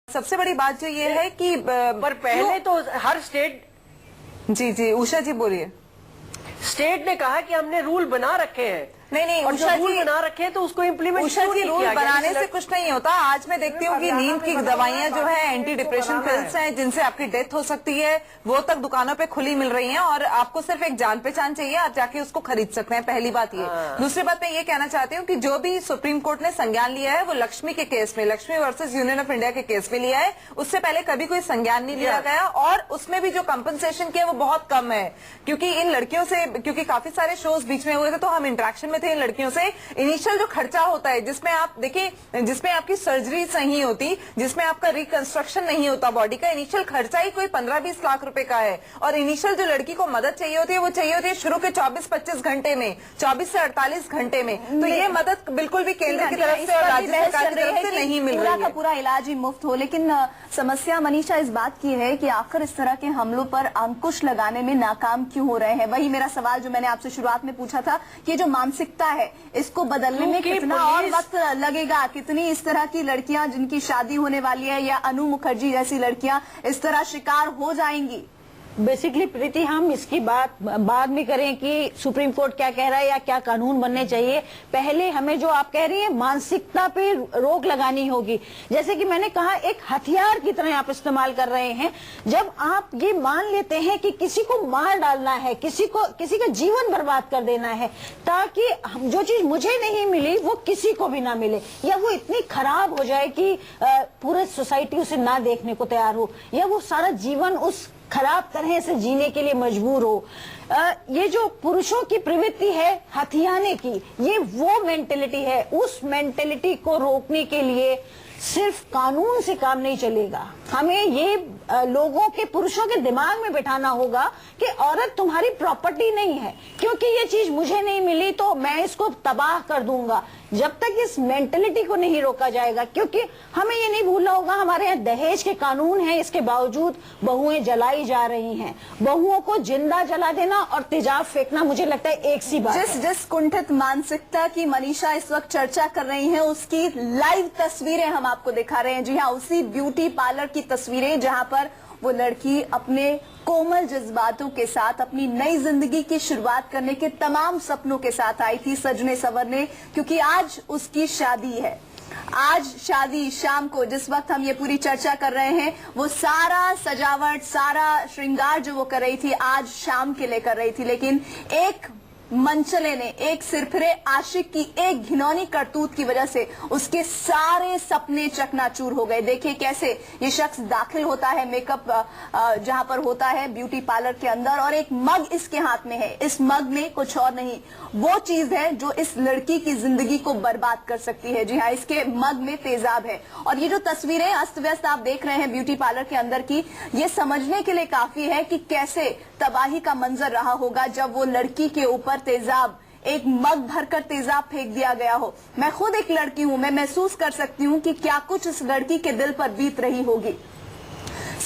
सबसे बड़ी बात जो ये है कि पर पहले तो हर स्टेट जी उषा जी बोलिए। स्टेट ने कहा कि हमने रूल बना रखे हैं। नहीं और उषा रूल जी बना रखे हैं तो उसको इम्प्लीमेंट उषा जी रूल बनाने से कुछ नहीं होता। आज मैं देखती हूँ कि नींद की दवाइयां जो है एंटी डिप्रेशन पिल्स हैं जिनसे आपकी डेथ हो सकती है, वो तक दुकानों पे खुली मिल रही हैं और आपको सिर्फ एक जान पहचान चाहिए, आप जाके उसको खरीद सकते हैं। पहली बात ये। दूसरी बात मैं ये कहना चाहती हूँ कि जो भी सुप्रीम कोर्ट ने संज्ञान लिया है वो लक्ष्मी के केस में, Lakshmi versus union of India के केस में लिया है। उससे पहले कभी कोई संज्ञान नहीं लिया गया और उसमें भी जो कंपनसेशन किया वो बहुत कम है, क्योंकि इन लड़कियों से, क्योंकि काफी सारे शोज बीच में हुए थे तो हम इंटरेक्शन में थे इन लड़कियों से। इनिशियल जो खर्चा होता है जिसमें आप देखिए, जिसमें आपकी सर्जरी नहीं होती, जिसमें आपका रिकंस्ट्रक्शन नहीं होता बॉडी का, इनिशियल खर्चा ही कोई 15-20 लाख रुपए का है। और इनिशियल जो लड़की को मदद चाहिए होती है वो चाहिए होती है शुरू के 24-25 घंटे में, 24 से 48 घंटे में। तो ये मदद बिल्कुल भी केंद्र की तरफ से और राज्य सरकार की तरफ से नहीं मिल रही है। पूरा का पूरा इलाज ही मुफ्त हो। लेकिन समस्या मनीषा इस बात की है कि आखिर इस तरह के हमलों पर अंकुश लगाने में नाकाम क्यों हो रहे हैं। वही मेरा सवाल जो मैंने आपसे शुरुआत में पूछा था कि जो मानसिकता है इसको बदलने में कितना और वक्त लगेगा। कितनी इस तरह की लड़कियां जिनकी शादी होने वाली है या अनु मुखर्जी जैसी लड़कियां इस तरह शिकार हो जाएंगी। बेसिकली प्रीति, हम इसकी बात बाद में करें कि सुप्रीम कोर्ट क्या कह रहा है या क्या कानून बनने चाहिए। पहले हमें जो आप कह रही हैं मानसिकता पे रोक लगानी होगी। जैसे कि मैंने कहा, एक हथियार की तरह आप इस्तेमाल कर रहे हैं। जब आप ये मान लेते हैं कि किसी को मार डालना है, किसी का जीवन बर्बाद कर देना है ताकि जो चीज मुझे नहीं मिली वो किसी को भी ना मिले, या वो इतनी खराब हो जाए कि पूरे सोसाइटी उसे ना देखने को तैयार हो, या वो सारा जीवन उस खराब तरह से जीने के लिए मजबूर हो। ये जो पुरुषों की प्रवृत्ति है हथियाने की, ये वो मेंटेलिटी है। उस मेंटेलिटी को रोकने के लिए सिर्फ कानून से काम नहीं चलेगा। हमें ये लोगों के, पुरुषों के दिमाग में बिठाना होगा कि औरत तुम्हारी प्रॉपर्टी नहीं है, क्योंकि ये चीज मुझे नहीं मिली तो मैं इसको तबाह कर दूंगा। जब तक इस मेंटेलिटी को नहीं रोका जाएगा, क्योंकि हमें ये नहीं भूलना होगा हमारे यहाँ दहेज के कानून हैं, इसके बावजूद बहुएं जलाई जा रही हैं। बहुओं को जिंदा जला देना और तेजाब फेंकना मुझे लगता है एक सी बात है। जिस कुंठित मानसिकता की मनीषा इस वक्त चर्चा कर रही हैं उसकी लाइव तस्वीरें हम आपको दिखा रहे हैं। जी हाँ, उसी ब्यूटी पार्लर की तस्वीरें जहां पर वो लड़की अपने कोमल जज्बातों के साथ अपनी नई जिंदगी की शुरुआत करने के तमाम सपनों के साथ आई थी सजने संवरने, क्योंकि आज उसकी शादी है। आज शादी शाम को, जिस वक्त हम ये पूरी चर्चा कर रहे हैं, वो सारा सजावट, सारा श्रृंगार जो वो कर रही थी आज शाम के लिए कर रही थी। लेकिन एक मंचले ने, एक सिरफिरे आशिक की एक घिनौनी करतूत की वजह से उसके सारे सपने चकनाचूर हो गए। देखिए कैसे ये शख्स दाखिल होता है मेकअप जहां पर होता है ब्यूटी पार्लर के अंदर, और एक मग इसके हाथ में है। इस मग में कुछ और नहीं, वो चीज है जो इस लड़की की जिंदगी को बर्बाद कर सकती है। जी हाँ, इसके मग में तेजाब है। और ये जो तस्वीरें अस्त व्यस्त आप देख रहे हैं ब्यूटी पार्लर के अंदर की, ये समझने के लिए काफी है कि कैसे तबाही का मंजर रहा होगा जब वो लड़की के ऊपर तेजाब, एक मग भरकर तेजाब फेंक दिया गया हो। मैं खुद एक लड़की हूं, मैं महसूस कर सकती हूं कि क्या कुछ इस लड़की के दिल पर बीत रही होगी।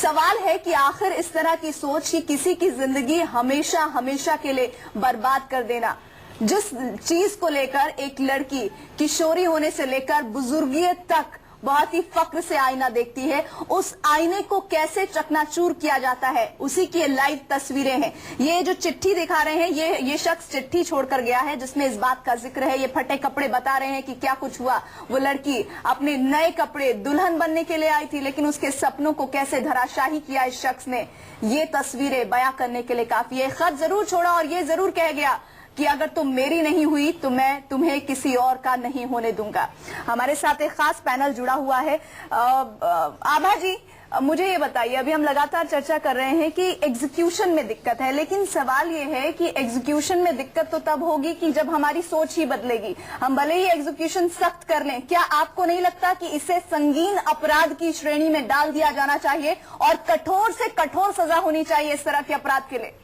सवाल है कि आखिर इस तरह की सोच कि किसी की जिंदगी हमेशा हमेशा के लिए बर्बाद कर देना, जिस चीज को लेकर एक लड़की किशोरी होने से लेकर बुजुर्गियत तक बहुत ही फक्र से आईना देखती है, उस आईने को कैसे चकनाचूर किया जाता है, उसी की लाइव तस्वीरें हैं। ये जो चिट्ठी दिखा रहे हैं, ये शख्स चिट्ठी छोड़कर गया है जिसमें इस बात का जिक्र है। ये फटे कपड़े बता रहे हैं कि क्या कुछ हुआ। वो लड़की अपने नए कपड़े दुल्हन बनने के लिए आई थी, लेकिन उसके सपनों को कैसे धराशाही किया इस शख्स ने, ये तस्वीरें बयां करने के लिए काफी है। खत जरूर छोड़ा और ये जरूर कह गया कि अगर तुम मेरी नहीं हुई तो मैं तुम्हें किसी और का नहीं होने दूंगा। हमारे साथ एक खास पैनल जुड़ा हुआ है। आभा जी, मुझे ये बताइए, अभी हम लगातार चर्चा कर रहे हैं कि एग्जीक्यूशन में दिक्कत है, लेकिन सवाल ये है कि एग्जीक्यूशन में दिक्कत तो तब होगी कि जब हमारी सोच ही बदलेगी। हम भले ही एग्जीक्यूशन सख्त कर लें, क्या आपको नहीं लगता कि इसे संगीन अपराध की श्रेणी में डाल दिया जाना चाहिए और कठोर से कठोर सजा होनी चाहिए इस तरह के अपराध के लिए?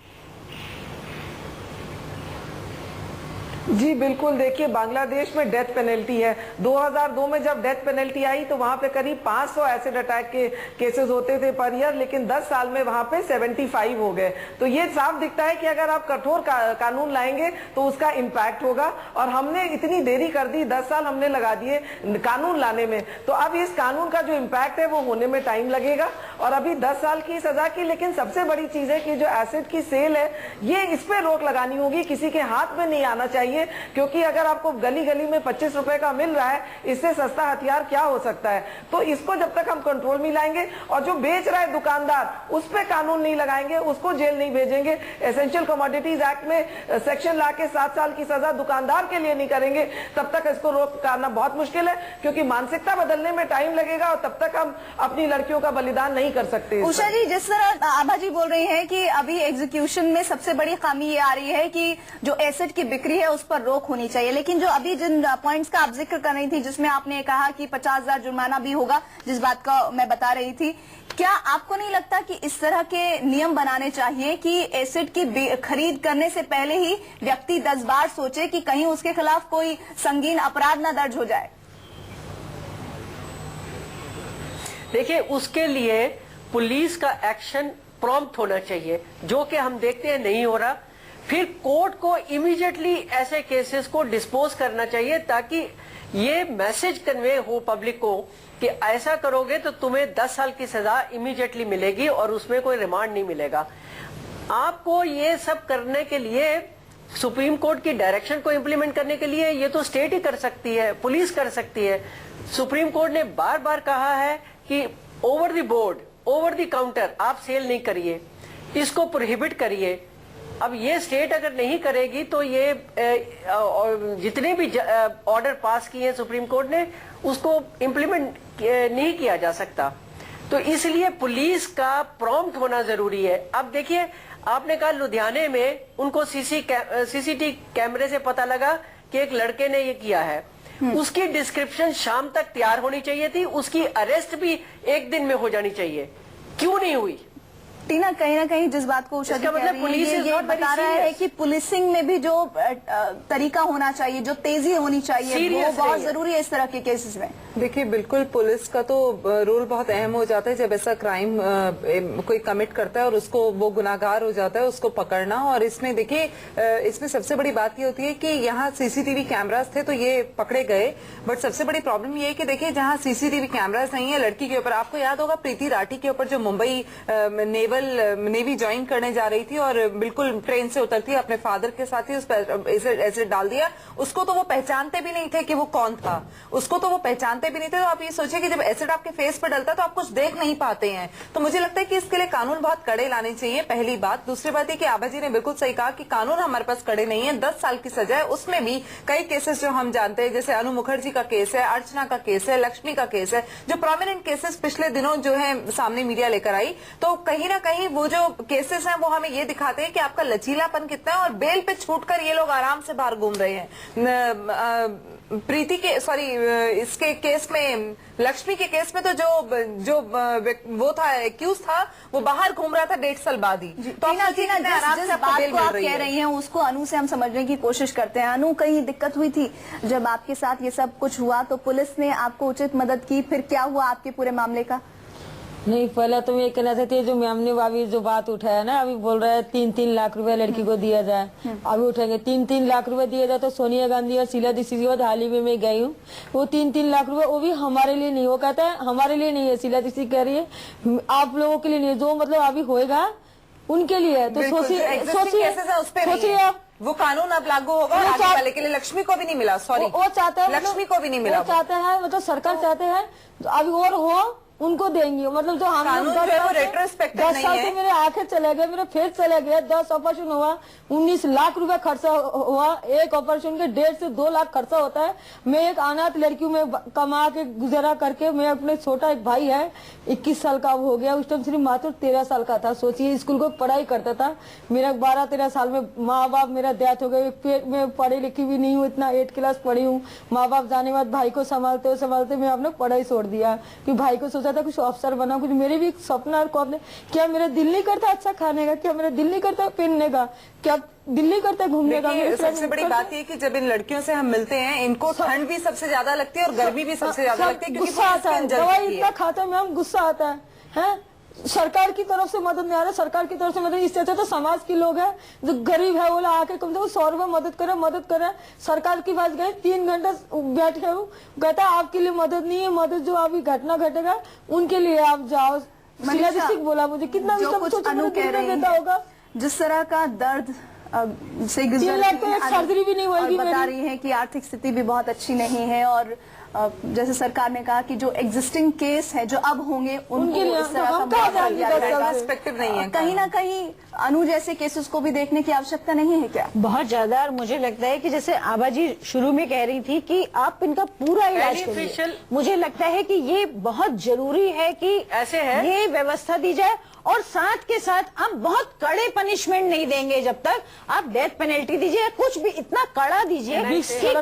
जी बिल्कुल, देखिए बांग्लादेश में डेथ पेनल्टी है। 2002 में जब डेथ पेनल्टी आई तो वहां पे करीब 500 एसिड अटैक के केसेस होते थे पर ईयर, लेकिन 10 साल में वहां पे 75 हो गए। तो ये साफ दिखता है कि अगर आप कठोर कानून लाएंगे तो उसका इम्पैक्ट होगा। और हमने इतनी देरी कर दी, 10 साल हमने लगा दिए कानून लाने में, तो अब इस कानून का जो इम्पैक्ट है वो होने में टाइम लगेगा। और अभी 10 साल की सजा की, लेकिन सबसे बड़ी चीज है कि जो एसिड की सेल है ये इस पे रोक लगानी होगी, किसी के हाथ में नहीं आना चाहिए। क्योंकि अगर आपको गली गली में 25 रुपए का मिल रहा है, इससे सस्ता हथियार क्या हो सकता है। तो इसको जब तक हम कंट्रोल में लाएंगे और जो बेच रहा है दुकानदार उस पे कानून नहीं लगाएंगे, उसको जेल नहीं भेजेंगे, एसेंशियल कमोडिटीज एक्ट में सेक्शन ला के 7 साल की सजा दुकानदार के लिए नहीं करेंगे, तब तक इसको रोक करना बहुत मुश्किल है। क्योंकि मानसिकता बदलने में टाइम लगेगा और तब तक हम अपनी लड़कियों का बलिदान नहीं कर सकते। उषा जी, जिस तरह आभा जी बोल रही हैं कि अभी एग्जीक्यूशन में सबसे बड़ी खामी ये आ रही है कि जो एसिड की बिक्री है उस पर रोक होनी चाहिए, लेकिन जो अभी जिन पॉइंट्स का आप जिक्र कर रही थी, जिसमें आपने कहा कि 50,000 जुर्माना भी होगा, जिस बात का मैं बता रही थी, क्या आपको नहीं लगता कि इस तरह के नियम बनाने चाहिए कि एसिड की खरीद करने से पहले ही व्यक्ति 10 बार सोचे कि कहीं उसके खिलाफ कोई संगीन अपराध न दर्ज हो जाए? देखिए, उसके लिए पुलिस का एक्शन प्रॉम्प्ट होना चाहिए, जो कि हम देखते हैं नहीं हो रहा। फिर कोर्ट को इमीडिएटली ऐसे केसेस को डिस्पोज करना चाहिए, ताकि ये मैसेज कन्वे हो पब्लिक को कि ऐसा करोगे तो तुम्हें 10 साल की सजा इमीडिएटली मिलेगी और उसमें कोई रिमांड नहीं मिलेगा। आपको ये सब करने के लिए सुप्रीम कोर्ट की डायरेक्शन को इम्प्लीमेंट करने के लिए ये तो स्टेट ही कर सकती है, पुलिस कर सकती है। सुप्रीम कोर्ट ने बार बार कहा है कि over the board, over the counter आप सेल नहीं करिए, इसको प्रोहिबिट करिए। अब ये स्टेट अगर नहीं करेगी तो ये जितने भी ऑर्डर पास किए हैं सुप्रीम कोर्ट ने, उसको इम्प्लीमेंट नहीं किया जा सकता। तो इसलिए पुलिस का प्रॉम्प्ट होना जरूरी है। अब देखिए, आपने कहा लुधियाने में उनको सीसीटीवी कैमरे से पता लगा कि एक लड़के ने ये किया है, उसकी डिस्क्रिप्शन शाम तक तैयार होनी चाहिए थी, उसकी अरेस्ट भी एक दिन में हो जानी चाहिए, क्यों नहीं हुई? टीना, कहीं ना कहीं जिस बात को उषा जी कह रही हैं, ये बता रहा है कि पुलिसिंग में भी जो तरीका होना चाहिए, जो तेजी होनी चाहिए, वो बहुत जरूरी है इस तरह के केसेस में। देखिए, बिल्कुल पुलिस का तो रोल बहुत अहम हो जाता है जब ऐसा क्राइम कोई कमिट करता है और उसको वो गुनाहगार हो जाता है, उसको पकड़ना। और इसमें देखिए, इसमें सबसे बड़ी बात ये होती है कि यहाँ सीसीटीवी कैमरास थे तो ये पकड़े गए, बट सबसे बड़ी प्रॉब्लम ये है कि देखिए जहाँ सीसीटीवी कैमरास नहीं है, लड़की के ऊपर, आपको याद होगा प्रीति राठी के ऊपर जो मुंबई नेवी ज्वाइन करने जा रही थी और बिल्कुल ट्रेन से उतरती है अपने फादर के साथ ही उस पर एसिड डाल दिया। उसको तो वो पहचानते भी नहीं थे कि वो कौन था, उसको तो वो पहचानते भी नहीं थे। तो आप ये सोचिए कि जब एसिड आपके फेस पर डलता है तो आप कुछ देख नहीं पाते हैं। तो मुझे लगता है कि इसके लिए कानून बहुत कड़े लाने चाहिए, पहली बात। दूसरी बात है कि आभा जी ने बिल्कुल सही कहा कि कानून हमारे पास कड़े नहीं है। 10 साल की सजा है, उसमें भी कई केसेस जो हम जानते हैं, जैसे अनु मुखर्जी का केस है, अर्चना का केस है, लक्ष्मी का केस है, जो प्रोमिनेंट केसेस पिछले दिनों जो है सामने मीडिया लेकर आई। तो कहीं ना कहीं वो जो केसेस हैं वो हमें ये दिखाते हैं कि आपका लचीलापन कितना है। और बेल पे छूटकर ये लोग आराम से बाहर घूम रहे हैं। प्रीति के इसके केस में, लक्ष्मी के केस में तो जो वो था, एक्यूज था, वो बाहर घूम रहा था 1.5 साल बाद ही। तो जिस बात को आप कह रही हैं उसको अनु से हम समझने की कोशिश करते हैं। अनु, कहीं दिक्कत हुई थी जब आपके साथ ये सब कुछ हुआ तो पुलिस ने आपको उचित मदद की, फिर क्या हुआ आपके पूरे मामले का? नहीं, पहला तो मैं कहना चाहती है, जो मैम ने अभी जो बात उठाया ना, अभी बोल रहा है 3-3 लाख रुपए लड़की को दिया जाए, अभी उठाएंगे 3-3 लाख रुपए दिया जाए। तो सोनिया गांधी और शीला दीक्षित के बाद हाल ही में मैं गई हूँ, वो 3-3 लाख रुपए वो भी हमारे लिए नहीं, वो कहता है हमारे लिए नहीं है, शीला दीक्षित कह रही है आप लोगों के लिए नहीं है, जो मतलब अभी होएगा उनके लिए है। तो सोचिए आप, वो कानून अब लागू होगा आगे वाले के लिए। लक्ष्मी को भी नहीं मिला, सॉरी, वो चाहते हैं, लक्ष्मी को भी नहीं मिला, चाहते हैं, मतलब सरकार चाहते हैं अभी और हो उनको देंगे। मतलब जो हम 10 साल से मेरे आंखें चले गए, मेरे फेस चले गए, 10 ऑपरेशन हुआ, 19 लाख रुपए खर्चा हुआ, एक ऑपरेशन के 1.5 से 2 लाख खर्चा होता है। मैं एक अनाथ लड़की में कमा के गुजारा करके, मैं अपने छोटा एक भाई है 21 साल का हो गया, उस टाइम सिर्फ मात्र 13 साल का था। सोचिए, स्कूल को पढ़ाई करता था, मेरा 12-13 साल में माँ बाप मेरा डेथ हो गए, मैं पढ़ी लिखी भी नहीं हूँ, इतना 8 क्लास पढ़ी हूँ। माँ बाप जाने के बाद भाई को संभालते मैं अपने पढ़ाई छोड़ दिया कि भाई को सोचा था कुछ अफसर बना, कुछ मेरे भी एक सपना और ख्वाब है। क्या मेरा दिल नहीं करता अच्छा खाने का, क्या मेरा दिल नहीं करता पहनने का, क्या दिल नहीं करता घूमने का। सबसे बड़ी बात ये कि जब इन लड़कियों से हम मिलते हैं, इनको ठंड भी सबसे ज्यादा लगती है और गर्मी भी सबसे ज्यादा लगती है, क्योंकि गुस्सा आता है, दवाई इतना खाते हैं मैम, गुस्सा आता है। सरकार की तरफ से मदद नहीं आ रहा, सरकार की तरफ से मदद, इससे अच्छा तो समाज के लोग हैं जो गरीब है, वो आके कम से कम 100 रुपए मदद करे। सरकार के पास गए, 3 घंटा बैठे हूँ, कहता आपके लिए मदद नहीं है, मदद जो अभी घटना घटेगा उनके लिए आप जाओ। डिस्ट्रिक्ट बोला मुझे, कितना देता होगा। जिस तरह का दर्द से 3 लाख तो एक सर्जरी भी नहीं होगी। बता रही है कि आर्थिक स्थिति भी बहुत अच्छी नहीं है, और जैसे सरकार ने कहा कि जो एग्जिस्टिंग केस है जो अब होंगे उनके लिए इस तरह का पर्सपेक्टिव नहीं है। कहीं ना कहीं अनु जैसे केसेस को भी देखने की आवश्यकता नहीं है क्या? बहुत ज्यादा। और मुझे लगता है कि जैसे आभा जी शुरू में कह रही थी कि आप इनका पूरा इलाज करिए, मुझे लगता है कि ये बहुत जरूरी है कि ऐसे है ये व्यवस्था दी जाए। और साथ के साथ हम बहुत कड़े पनिशमेंट नहीं देंगे, जब तक आप डेथ पेनल्टी दीजिए, कुछ भी इतना कड़ा दीजिए कि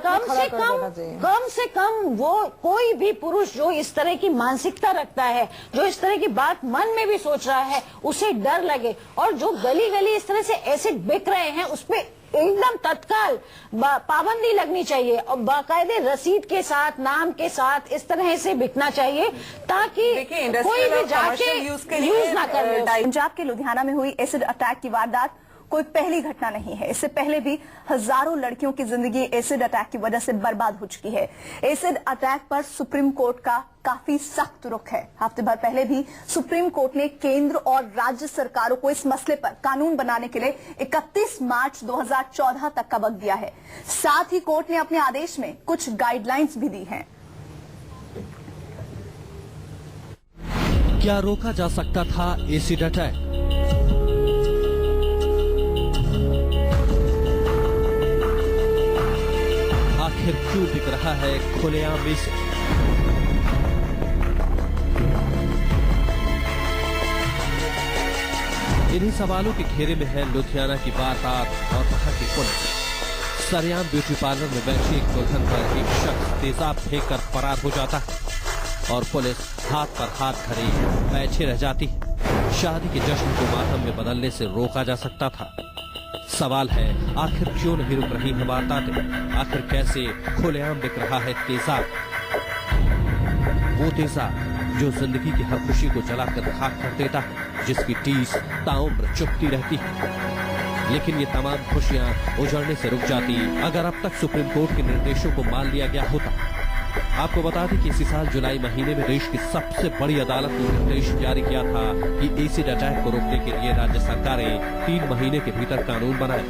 कम से कम वो कोई भी पुरुष जो इस तरह की मानसिकता रखता है, जो इस तरह की बात मन में भी सोच रहा है, उसे डर लगे। और जो गली गली इस तरह से एसिड बिक रहे हैं, उस पे एकदम तत्काल पाबंदी लगनी चाहिए और बाकायदे रसीद के साथ, नाम के साथ इस तरह से बिकना चाहिए, ताकि कोई भी जाके यूज ना करे। पंजाब के लुधियाना में हुई एसिड अटैक की वारदात कोई पहली घटना नहीं है। इससे पहले भी हजारों लड़कियों की जिंदगी एसिड अटैक की वजह से बर्बाद हो चुकी है। एसिड अटैक पर सुप्रीम कोर्ट का काफी सख्त रुख है। हफ्ते भर पहले भी सुप्रीम कोर्ट ने केंद्र और राज्य सरकारों को इस मसले पर कानून बनाने के लिए 31 मार्च 2014 तक का वक्त दिया है। साथ ही कोर्ट ने अपने आदेश में कुछ गाइडलाइंस भी दी हैं। क्या रोका जा सकता था एसिड अटैक? आखिर क्यों बिक रहा है खुलेआम एसिड? इन्हीं सवालों के घेरे में है लुधियाना की वारदात और वहां की पुलिस। सरेआम ब्यूटी पार्लर में बैठी एक दुल्हन पर एक शख्स तेजाब फेंक कर फरार हो जाता है और पुलिस हाथ पर हाथ धरे बैठे रह जाती है। शादी के जश्न को मातम में बदलने से रोका जा सकता था। सवाल है, आखिर क्यों नहीं रुक रही है वारदातें? आखिर कैसे खुलेआम बिक रहा है तेजाब? वो तेजाब जो जिंदगी की हर खुशी को जलाकर खाक कर देता है, जिसकी टीस ताउम्र चुपती रहती है। लेकिन ये तमाम खुशियां उजड़ने से रुक जाती अगर अब तक सुप्रीम कोर्ट के निर्देशों को मान लिया गया होता। आपको बता दें कि इसी साल जुलाई महीने में देश की सबसे बड़ी अदालत ने निर्देश जारी किया था कि एसिड अटैक को रोकने के लिए राज्य सरकारें 3 महीने के भीतर कानून बनाए।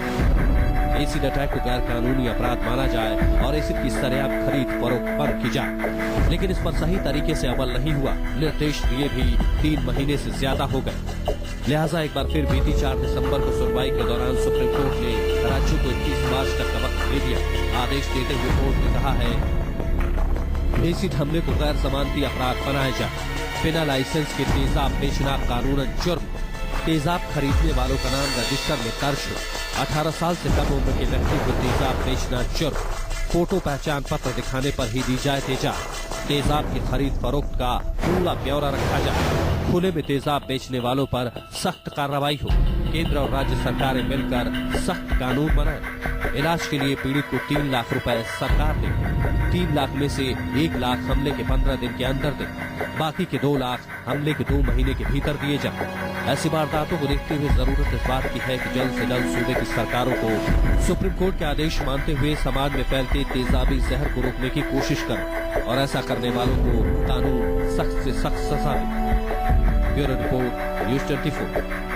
एसिड अटैक को गैर कानूनी अपराध माना जाए और एसिड की सरेआम खरीद फरोख्त बंद की जाए, लेकिन इस पर सही तरीके से अमल नहीं हुआ। निर्देश दिए भी 3 महीने से ज्यादा हो गए। लिहाजा एक बार फिर बीती 4 दिसंबर को सुनवाई के दौरान सुप्रीम कोर्ट ने राज्यों को 21 मार्च तक का वक्त दे दिया। आदेश देते हुए कोर्ट ने कहा है एसिड हमले को गैर जमानती अपराध बनाया जाए। बिना लाइसेंस के तेजाब बेचना कानूनन जुर्म। तेजाब खरीदने वालों का नाम रजिस्टर में दर्ज हो। 18 साल से कम उम्र के व्यक्ति को तेजाब बेचना जुर्म। फोटो पहचान पत्र दिखाने पर ही दी जाए तेजाब। तेजाब की खरीद फरोख्त का पूरा ब्यौरा रखा जाए। खुले में तेजाब बेचने वालों पर सख्त कार्रवाई हो। केंद्र और राज्य सरकारें मिलकर सख्त कानून बनाएं। इलाज के लिए पीड़ित को 3 लाख रुपए सरकार दे। 3 लाख में से 1 लाख हमले के 15 दिन के अंदर दे। बाकी के 2 लाख हमले के 2 महीने के भीतर दिए जाए। ऐसी वारदातों को देखते हुए जरूरत इस बात की है कि जल्द से जल्द सूबे की सरकारों को सुप्रीम कोर्ट के आदेश मानते हुए समाज में फैलते तेजाबी जहर को रोकने की कोशिश करें और ऐसा करने वालों को कानून सख्त से सख्त सजा दे। Bureau report, news 24।